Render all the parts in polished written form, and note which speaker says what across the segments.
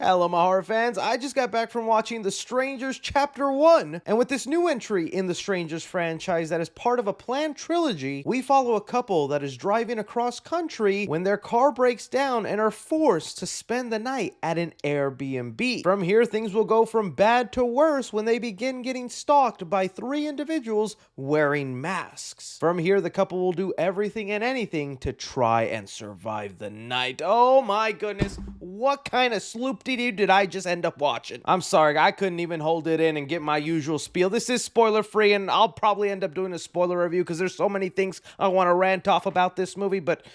Speaker 1: Hello, my horror fans. I just got back from watching The Strangers Chapter 1. And with this new entry in the Strangers franchise that is part of a planned trilogy, we follow a couple that is driving across country when their car breaks down and are forced to spend the night at an Airbnb. From here, things will go from bad to worse when they begin getting stalked by three individuals wearing masks. From here, the couple will do everything and anything to try and survive the night. Oh my goodness, what kind of sloop did I just end up watching? I'm sorry, I couldn't even hold it in and get my usual spiel. This is spoiler free, and I'll probably end up doing a spoiler review because there's so many things I want to rant off about this movie, but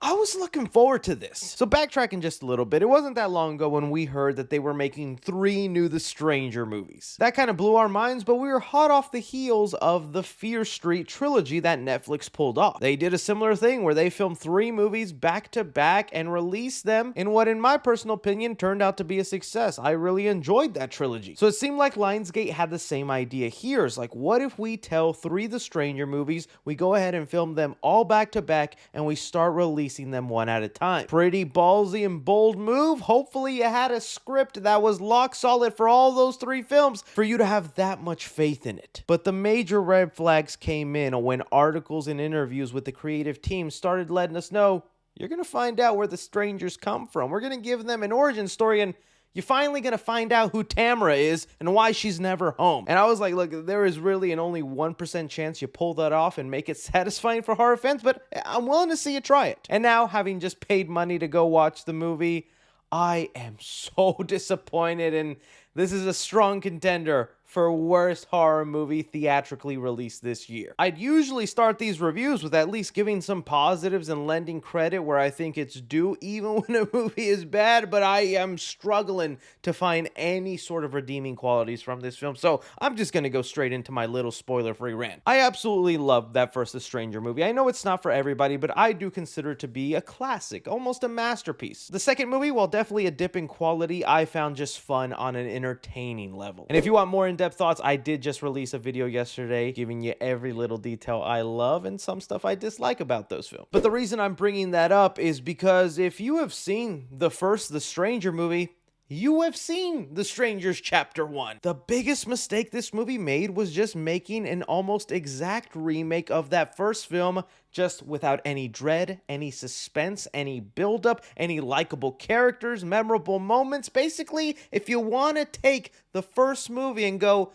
Speaker 1: I was looking forward to this. So backtracking just a little bit, it wasn't that long ago when we heard that they were making 3 new The Stranger movies. That kind of blew our minds, but we were hot off the heels of the Fear Street trilogy that Netflix pulled off. They did a similar thing where they filmed 3 movies back to back and released them in what, in my personal opinion, turned out to be a success. I really enjoyed that trilogy. So it seemed like Lionsgate had the same idea here. It's like, what if we tell 3 The Stranger movies, we go ahead and film them all back to back, and we start releasing them one at a time. Pretty ballsy and bold move. Hopefully you had a script that was lock solid for all those 3 films for you to have that much faith in it. But the major red flags came in when articles and interviews with the creative team started letting us know, you're going to find out where the strangers come from. We're going to give them an origin story, and you're finally going to find out who Tamara is and why she's never home. And I was like, look, there is really an only 1% chance you pull that off and make it satisfying for horror fans, but I'm willing to see you try it. And now, having just paid money to go watch the movie, I am so disappointed, and this is a strong contender for worst horror movie theatrically released this year. I'd usually start these reviews with at least giving some positives and lending credit where I think it's due, even when a movie is bad, but I am struggling to find any sort of redeeming qualities from this film, so I'm just gonna go straight into my little spoiler-free rant. I absolutely loved that first The Stranger movie. I know it's not for everybody, but I do consider it to be a classic, almost a masterpiece. The second movie, while definitely a dip in quality, I found just fun on an entertaining level. And if you want more in-depth thoughts, I did just release a video yesterday giving you every little detail I love and some stuff I dislike about those films. But the reason I'm bringing that up is because if you have seen the first The Stranger movie, you have seen The Strangers Chapter 1. The biggest mistake this movie made was just making an almost exact remake of that first film, just without any dread, any suspense, any buildup, any likable characters, memorable moments. Basically, if you want to take the first movie and go,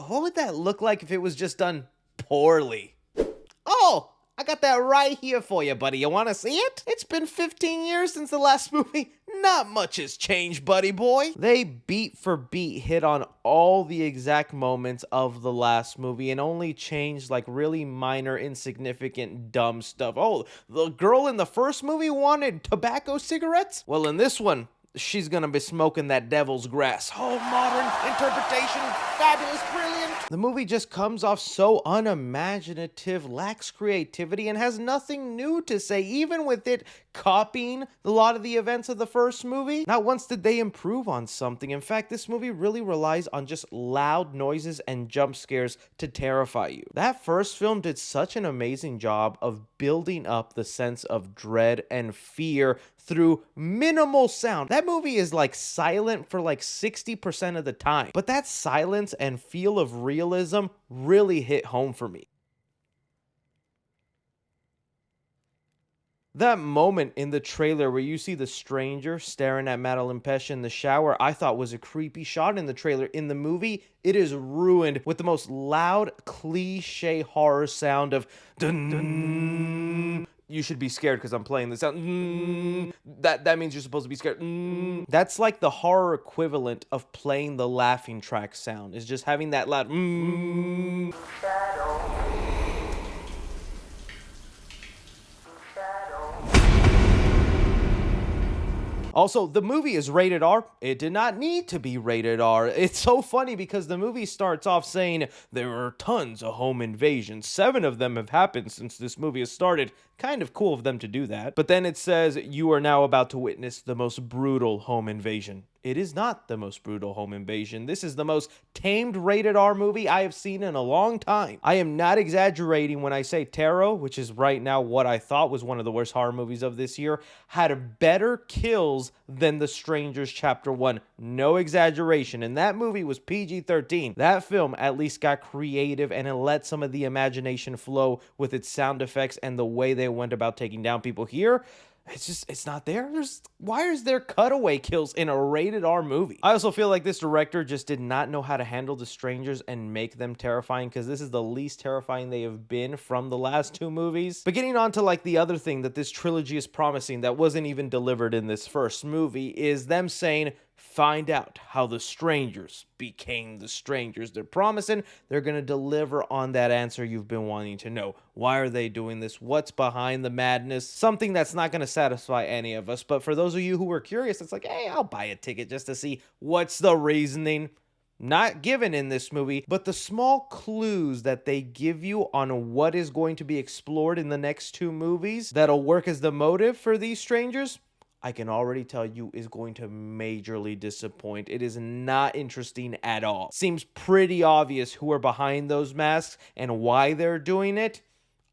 Speaker 1: what would that look like if it was just done poorly? Oh, I got that right here for you, buddy. You want to see it? It's been 15 years since the last movie. Not much has changed, buddy boy. They beat for beat hit on all the exact moments of the last movie and only changed like really minor, insignificant, dumb stuff. Oh, the girl in the first movie wanted tobacco cigarettes? Well, in this one, she's gonna be smoking that devil's grass. Oh, modern interpretation, fabulous, brilliant. The movie just comes off so unimaginative, lacks creativity, and has nothing new to say, even with it copying a lot of the events of the first movie. Not once did they improve on something. In fact, this movie really relies on just loud noises and jump scares to terrify you. That first film did such an amazing job of building up the sense of dread and fear through minimal sound. That movie is like silent for like 60% of the time, but that silence and feel of realism really hit home for me. That moment in the trailer where you see the stranger staring at Madeline Pesce in the shower, I thought was a creepy shot in the trailer. In the movie, it is ruined with the most loud, cliche horror sound of dun dun. You should be scared because I'm playing the sound. That means you're supposed to be scared. That's like the horror equivalent of playing the laughing track sound. Is just having that loud. Also, the movie is rated R. It did not need to be rated R. It's so funny because the movie starts off saying there are tons of home invasions. 7 of them have happened since this movie has started. Kind of cool of them to do that. But then it says, you are now about to witness the most brutal home invasion. It is not the most brutal home invasion. This is the most tamed rated R movie I have seen in a long time. I am not exaggerating when I say Tarot, which is right now what I thought was one of the worst horror movies of this year, had better kills than The Strangers Chapter 1. No exaggeration. And that movie was PG-13. That film at least got creative and it let some of the imagination flow with its sound effects and the way they went about taking down people. Here, it's not there. Why is there cutaway kills in a rated R movie? I also feel like this director just did not know how to handle the strangers and make them terrifying, because this is the least terrifying they have been from the last two movies. But getting on to like the other thing that this trilogy is promising that wasn't even delivered in this first movie is them saying, find out how the strangers became the strangers. They're promising they're going to deliver on that answer you've been wanting to know. Why are they doing this? What's behind the madness? Something that's not going to satisfy any of us. But for those of you who were curious, it's like, hey, I'll buy a ticket just to see what's the reasoning. Not given in this movie, but the small clues that they give you on what is going to be explored in the next two movies that'll work as the motive for these strangers, I can already tell you is going to majorly disappoint. It is not interesting at all. Seems pretty obvious who are behind those masks and why they're doing it.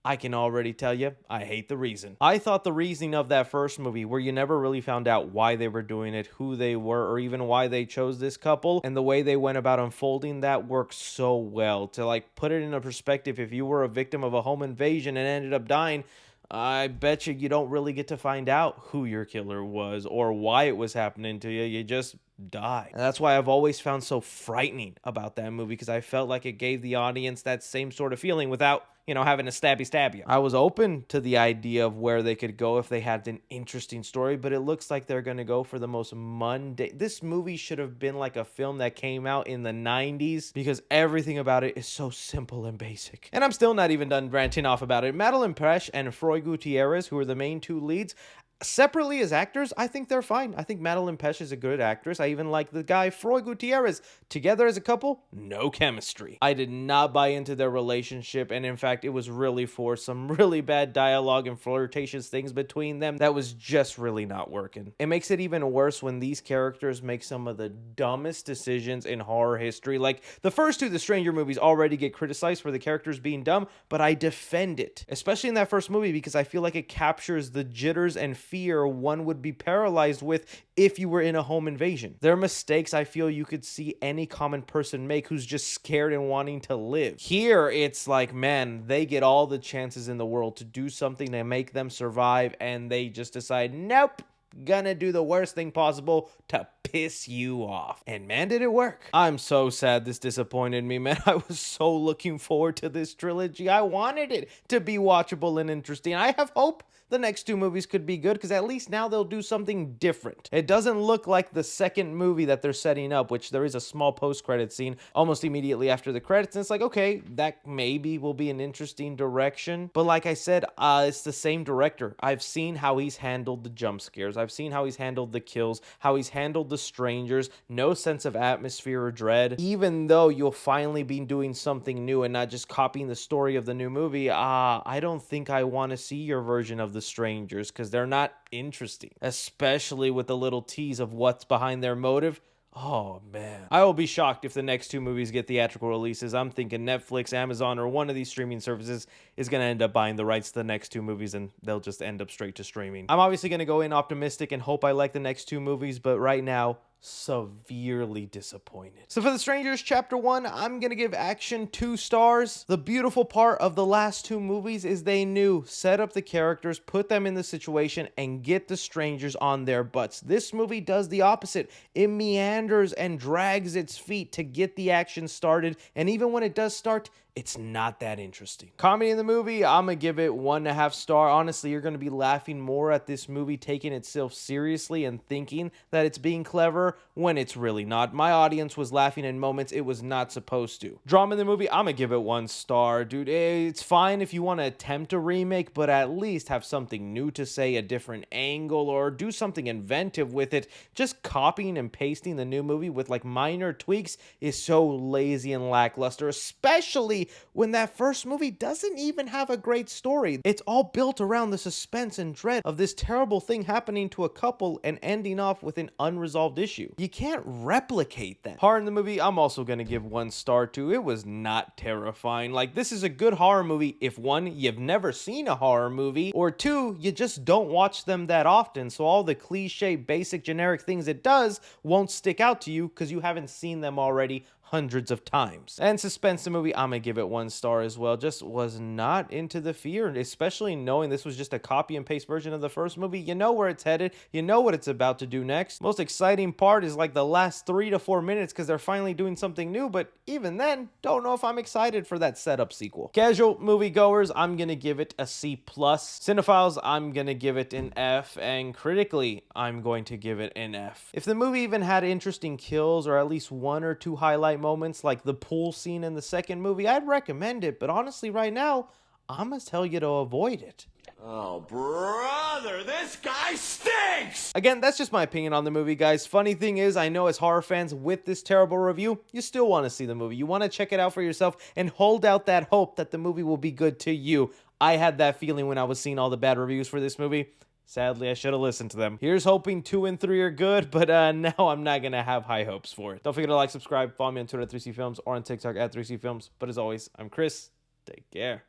Speaker 1: I can already tell you, I hate the reason. I thought the reasoning of that first movie, where you never really found out why they were doing it, who they were, or even why they chose this couple, and the way they went about unfolding that worked so well. To like put it in a perspective, if you were a victim of a home invasion and ended up dying, I bet you don't really get to find out who your killer was or why it was happening to you. You just die. And that's why I've always found so frightening about that movie, because I felt like it gave the audience that same sort of feeling without, having to stab you. I was open to the idea of where they could go if they had an interesting story, but it looks like they're going to go for the most mundane. This movie should have been like a film that came out in the 90s, because everything about it is so simple and basic. And I'm still not even done ranting off about it. Madeline Pesh and Froy Gutierrez, who are the main two leads, separately as actors, I think they're fine. I think Madeline Pesh is a good actress. I even like the guy Froy Gutierrez. Together as a couple, no chemistry. I did not buy into their relationship, and in fact, it was really for some really bad dialogue and flirtatious things between them that was just really not working. It makes it even worse when these characters make some of the dumbest decisions in horror history. Like, the first two The Stranger movies already get criticized for the characters being dumb, but I defend it, especially in that first movie, because I feel like it captures the jitters and fear one would be paralyzed with if you were in a home invasion. There are mistakes I feel you could see any common person make who's just scared and wanting to live. Here, it's like, man, they get all the chances in the world to do something to make them survive, and they just decide, nope, gonna do the worst thing possible to piss you off. And man, did it work. I'm so sad this disappointed me, man. I was so looking forward to this trilogy. I wanted it to be watchable and interesting. I have hope the next two movies could be good, because at least now they'll do something different. It doesn't look like the second movie that they're setting up, which there is a small post-credit scene almost immediately after the credits, and it's like, okay, that maybe will be an interesting direction. But like I said, it's the same director. I've seen how he's handled the jump scares. I've seen how he's handled the kills, how he's handled the strangers, no sense of atmosphere or dread. Even though you'll finally be doing something new and not just copying the story of the new movie, I don't think I want to see your version of the strangers, because they're not interesting, especially with the little tease of what's behind their motive. Oh man, I will be shocked if the next two movies get theatrical releases. I'm thinking Netflix, Amazon, or one of these streaming services is going to end up buying the rights to the next two movies, and they'll just end up straight to streaming. I'm obviously going to go in optimistic and hope I like the next two movies, but right now, severely disappointed. So for The Strangers Chapter 1, I'm gonna give action 2 stars. The beautiful part of the last two movies is they knew, set up the characters, put them in the situation, and get the strangers on their butts. This movie does the opposite. It meanders and drags its feet to get the action started, and even when it does start, it's not that interesting. Comedy in the movie, I'm gonna give it 1.5 star. Honestly, you're gonna be laughing more at this movie taking itself seriously and thinking that it's being clever when it's really not. My audience was laughing in moments it was not supposed to. Drama in the movie, I'm gonna give it 1 star. Dude, it's fine if you want to attempt a remake, but at least have something new to say, a different angle, or do something inventive with it. Just copying and pasting the new movie with like minor tweaks is so lazy and lackluster, especially movie when that first movie doesn't even have a great story. It's all built around the suspense and dread of this terrible thing happening to a couple and ending off with an unresolved issue. You can't replicate that. Horror in the movie, I'm also gonna give 1 star to. It was not terrifying. Like, this is a good horror movie if 1, you've never seen a horror movie, or 2, you just don't watch them that often, so all the cliche, basic, generic things it does won't stick out to you because you haven't seen them already hundreds of times. And suspense the movie, I'm gonna give it 1 star as well. Just was not into the fear, especially knowing this was just a copy and paste version of the first movie. You know where it's headed, you know what it's about to do next. Most exciting part is like the last 3 to 4 minutes because they're finally doing something new, but even then, don't know if I'm excited for that setup sequel. Casual moviegoers, I'm gonna give it a C+. Cinephiles, I'm gonna give it an F, and critically, I'm going to give it an F. If the movie even had interesting kills or at least 1 or 2 highlight moments like the pool scene in the second movie, I'd recommend it, but honestly right now, I'm gonna tell you to avoid it.
Speaker 2: Oh, brother, this guy stinks!
Speaker 1: Again, that's just my opinion on the movie, guys. Funny thing is, I know as horror fans with this terrible review, you still want to see the movie. You want to check it out for yourself and hold out that hope that the movie will be good to you. I had that feeling when I was seeing all the bad reviews for this movie. Sadly, I should have listened to them. Here's hoping 2 and 3 are good, but now I'm not going to have high hopes for it. Don't forget to like, subscribe, follow me on Twitter at 3C Films or on TikTok at 3C Films. But as always, I'm Chris. Take care.